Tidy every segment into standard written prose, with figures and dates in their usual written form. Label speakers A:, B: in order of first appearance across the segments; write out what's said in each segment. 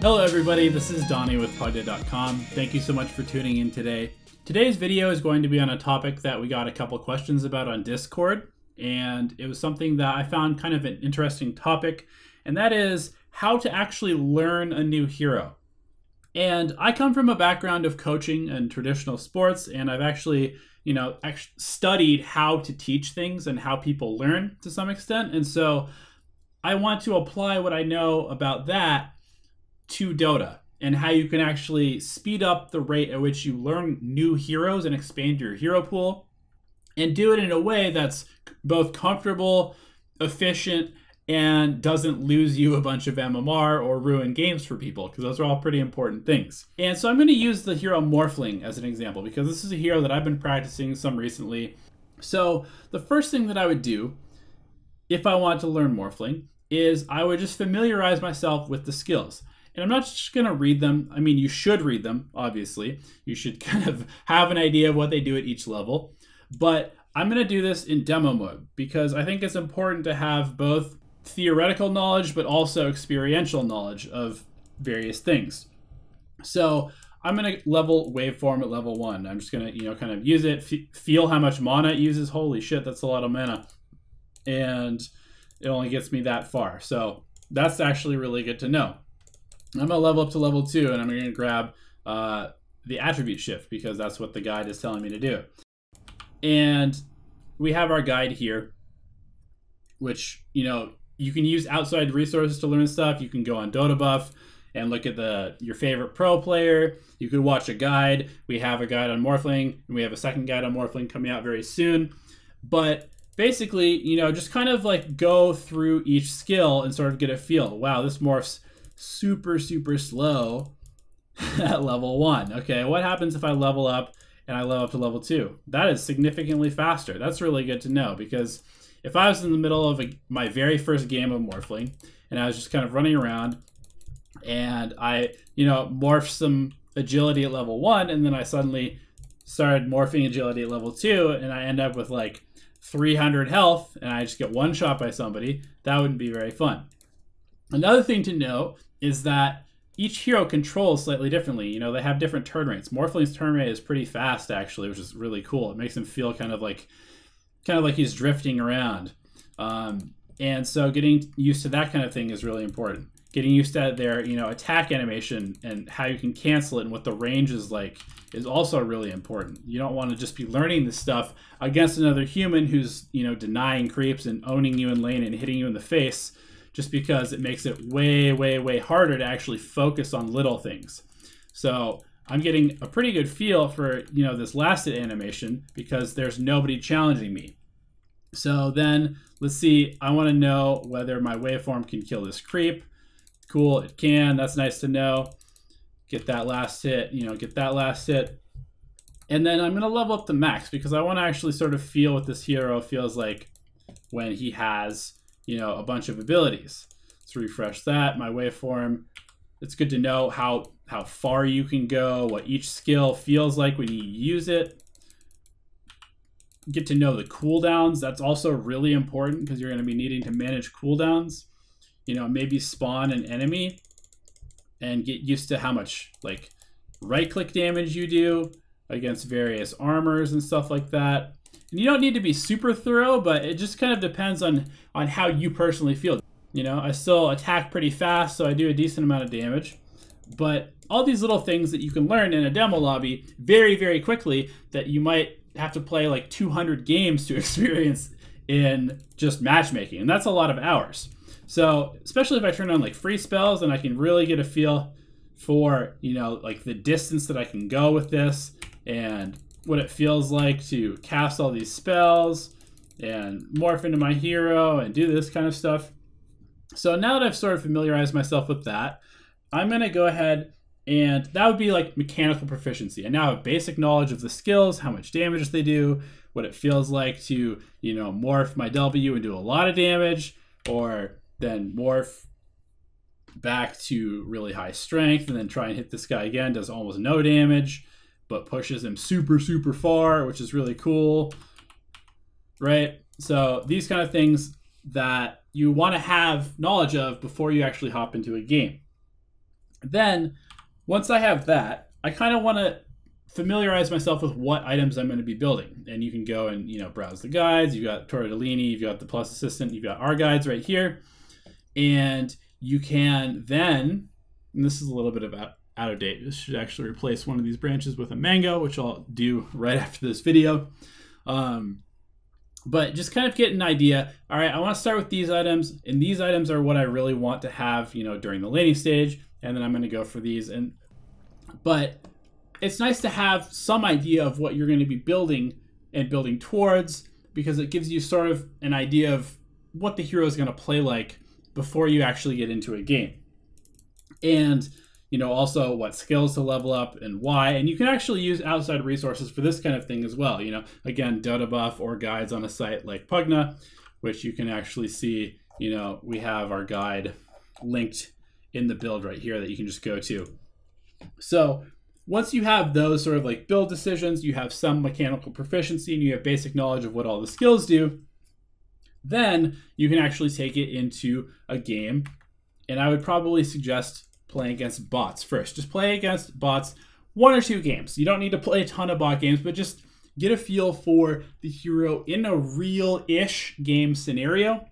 A: Hello everybody, this is Donnie with Pvgna.com. Thank you so much for tuning in today. Today's video is going to be on a topic that we got a couple questions about on Discord, and it was something that I found kind of an interesting topic, and that is how to actually learn a new hero. And I come from a background of coaching and traditional sports, and I've actually studied how to teach things and how people learn to some extent. And so I want to apply what I know about that to Dota and how you can actually speed up the rate at which you learn new heroes and expand your hero pool, and do it in a way that's both comfortable, efficient, and doesn't lose you a bunch of MMR or ruin games for people, because those are all pretty important things. And so I'm going to use the hero Morphling as an example, because this is a hero that I've been practicing some recently. So the first thing that I would do if I want to learn Morphling is I would just familiarize myself with the skills. And I'm not just going to read them. I mean, you should read them, obviously. You should kind of have an idea of what they do at each level. But I'm going to do this in demo mode because I think it's important to have both theoretical knowledge but also experiential knowledge of various things. So I'm going to level waveform at level 1. I'm just going to, kind of use it, feel how much mana it uses. Holy shit, that's a lot of mana. And it only gets me that far. So that's actually really good to know. I'm going to level up to level 2, and I'm going to grab the attribute shift because that's what the guide is telling me to do. And we have our guide here, which, you can use outside resources to learn stuff. You can go on Dota Buff and look at your favorite pro player. You could watch a guide. We have a guide on Morphling, and we have a second guide on Morphling coming out very soon. But basically, just kind of like go through each skill and sort of get a feel. Wow, this morphs super slow at level 1. Okay, what happens if I level up and I level up to level 2? That is significantly faster. That's really good to know, because if I was in the middle of my very first game of Morphling and I was just kind of running around and I morphed some agility at level 1, and then I suddenly started morphing agility at level 2, and I end up with like 300 health and I just get one shot by somebody, that wouldn't be very fun. Another thing to know is that each hero controls slightly differently. They have different turn rates. Morphling's turn rate is pretty fast, actually, which is really cool. It makes him feel kind of like he's drifting around. And so getting used to that kind of thing is really important. Getting used to their attack animation and how you can cancel it and what the range is like is also really important. You don't want to just be learning this stuff against another human who's denying creeps and owning you in lane and hitting you in the face, just because it makes it way harder to actually focus on little things. So I'm getting a pretty good feel for this last hit animation because there's nobody challenging me. So then let's see, I want to know whether my waveform can kill this creep. Cool, it can. That's nice to know. Get that last hit, get that last hit. And then I'm going to level up to max because I want to actually sort of feel what this hero feels like when he has a bunch of abilities. Let's refresh that. My waveform, it's good to know how far you can go, what each skill feels like when you use it. Get to know the cooldowns. That's also really important because you're going to be needing to manage cooldowns. Maybe spawn an enemy and get used to how much right-click damage you do against various armors and stuff like that. And you don't need to be super thorough, but it just kind of depends on how you personally feel. I still attack pretty fast, so I do a decent amount of damage. But all these little things that you can learn in a demo lobby very quickly that you might have to play like 200 games to experience in just matchmaking. And that's a lot of hours. So especially if I turn on like free spells, then I can really get a feel for, like the distance that I can go with this and what it feels like to cast all these spells and morph into my hero and do this kind of stuff. So now that I've sort of familiarized myself with that, I'm going to go ahead and that would be like mechanical proficiency. I now have basic knowledge of the skills, how much damage they do, what it feels like to, morph my W and do a lot of damage, or then morph back to really high strength and then try and hit this guy again, does almost no damage, but pushes him super far, which is really cool, right? So these kind of things that you want to have knowledge of before you actually hop into a game. Then, once I have that, I kind of want to familiarize myself with what items I'm going to be building. And you can go and, browse the guides. You've got Tortellini, you've got the Plus Assistant, you've got our guides right here. And you can then, and this is a little bit of out of date. This should actually replace one of these branches with a mango, which I'll do right after this video. But just kind of get an idea. All right, I want to start with these items, and these items are what I really want to have, during the laning stage, and then I'm going to go for these. But it's nice to have some idea of what you're going to be building and building towards, because it gives you sort of an idea of what the hero is going to play like before you actually get into a game. And also what skills to level up and why. And you can actually use outside resources for this kind of thing as well. Again, Dota buff or guides on a site like Pvgna, which you can actually see, we have our guide linked in the build right here that you can just go to. So once you have those sort of like build decisions, you have some mechanical proficiency, and you have basic knowledge of what all the skills do, then you can actually take it into a game. And I would probably suggest playing against bots first. Just play against bots 1 or 2 games. You don't need to play a ton of bot games, but just get a feel for the hero in a real-ish game scenario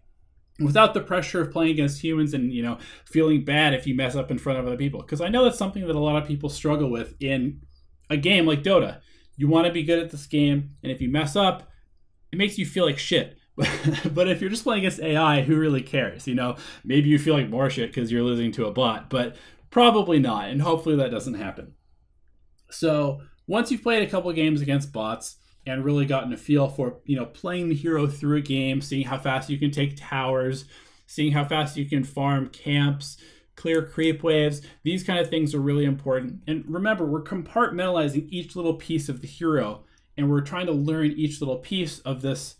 A: without the pressure of playing against humans and, feeling bad if you mess up in front of other people. Because I know that's something that a lot of people struggle with in a game like Dota. You want to be good at this game, and if you mess up, it makes you feel like shit. But if you're just playing against AI, who really cares? Maybe you feel like more shit because you're losing to a bot, but probably not, and hopefully that doesn't happen. So once you've played a couple of games against bots and really gotten a feel for, playing the hero through a game, seeing how fast you can take towers, seeing how fast you can farm camps, clear creep waves, these kind of things are really important. And remember, we're compartmentalizing each little piece of the hero, and we're trying to learn each little piece of this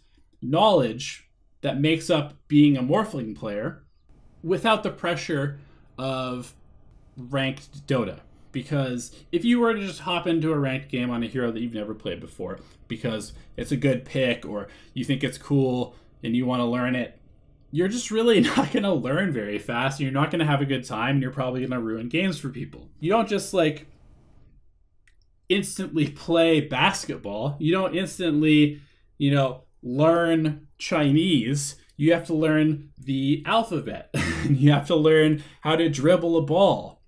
A: knowledge that makes up being a Morphling player without the pressure of ranked Dota. Because if you were to just hop into a ranked game on a hero that you've never played before because it's a good pick or you think it's cool and you want to learn it, you're just really not going to learn very fast. You're not going to have a good time, and you're probably going to ruin games for people. You don't just instantly play basketball. You don't instantly, learn Chinese. You have to learn the alphabet. You have to learn how to dribble a ball.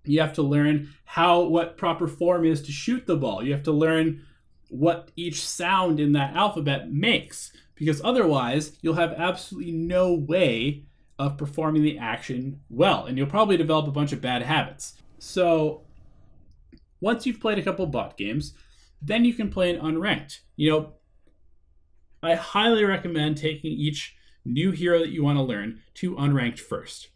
A: You have to learn what proper form is to shoot the ball. You have to learn what each sound in that alphabet makes, because otherwise you'll have absolutely no way of performing the action well, and you'll probably develop a bunch of bad habits. So once you've played a couple bot games, then you can play an unranked. I highly recommend taking each new hero that you want to learn to unranked first.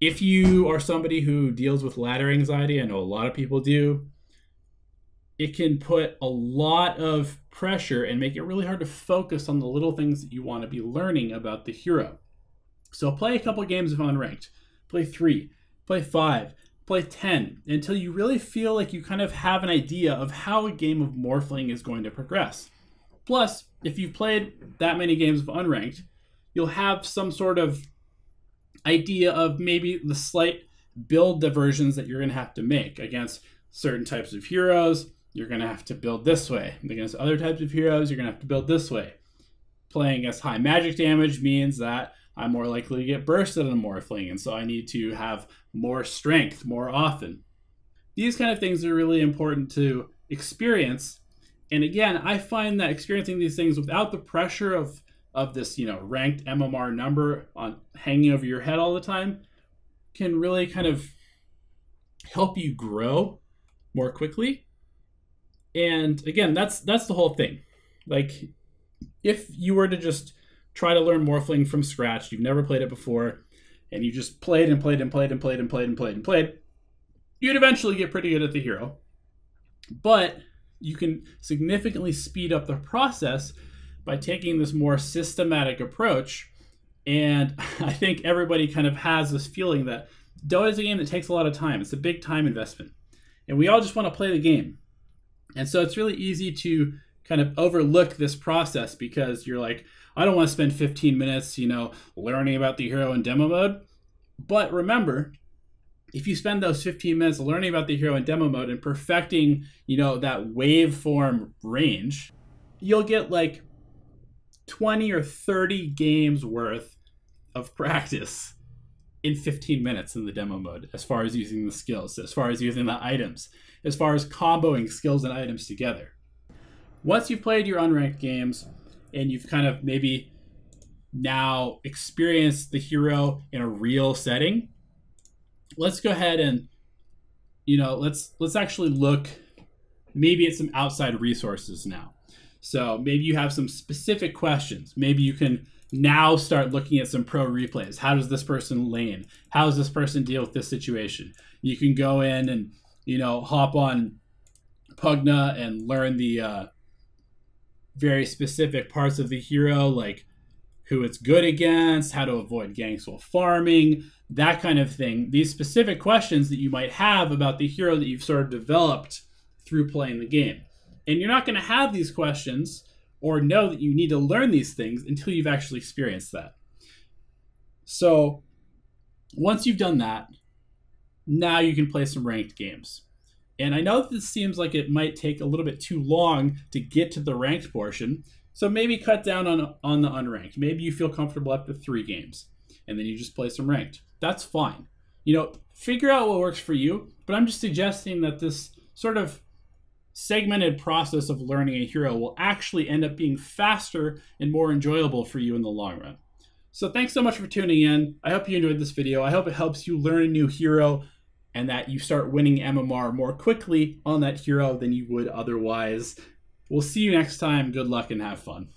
A: If you are somebody who deals with ladder anxiety, I know a lot of people do, it can put a lot of pressure and make it really hard to focus on the little things that you want to be learning about the hero. So play a couple games of unranked. Play 3, play 5, play 10, until you really feel like you kind of have an idea of how a game of Morphling is going to progress. Plus, if you've played that many games of unranked, you'll have some sort of idea of maybe the slight build diversions that you're going to have to make against certain types of heroes. You're going to have to build this way. Against other types of heroes, you're going to have to build this way. Playing against high magic damage means that I'm more likely to get bursted on a Morphling, and so I need to have more strength more often. These kind of things are really important to experience. And again, I find that experiencing these things without the pressure of this, ranked MMR number on hanging over your head all the time can really kind of help you grow more quickly. And again, that's the whole thing. If you were to just try to learn Morphling from scratch, you've never played it before, and you just played and played and played and played and played and played and played, you'd eventually get pretty good at the hero. But you can significantly speed up the process by taking this more systematic approach. And I think everybody kind of has this feeling that Dota is a game that takes a lot of time. It's a big time investment. And we all just want to play the game. And so it's really easy to kind of overlook this process because you're like, I don't want to spend 15 minutes, learning about the hero in demo mode. But remember, if you spend those 15 minutes learning about the hero in demo mode and perfecting, that waveform range, you'll get like 20 or 30 games worth of practice in 15 minutes in the demo mode, as far as using the skills, as far as using the items, as far as comboing skills and items together. Once you've played your unranked games and you've kind of maybe now experienced the hero in a real setting, let's go ahead and, let's actually look maybe at some outside resources now. So maybe you have some specific questions. Maybe you can now start looking at some pro replays. How does this person lane? How does this person deal with this situation? You can go in and, hop on Pvgna and learn the very specific parts of the hero, like who it's good against, how to avoid ganks while farming, that kind of thing. These specific questions that you might have about the hero that you've sort of developed through playing the game. And you're not going to have these questions or know that you need to learn these things until you've actually experienced that. So once you've done that, now you can play some ranked games. And I know that this seems like it might take a little bit too long to get to the ranked portion, so maybe cut down on the unranked. Maybe you feel comfortable after 3 games, and then you just play some ranked. That's fine. Figure out what works for you, but I'm just suggesting that this sort of segmented process of learning a hero will actually end up being faster and more enjoyable for you in the long run. So thanks so much for tuning in. I hope you enjoyed this video. I hope it helps you learn a new hero and that you start winning MMR more quickly on that hero than you would otherwise. We'll see you next time. Good luck and have fun.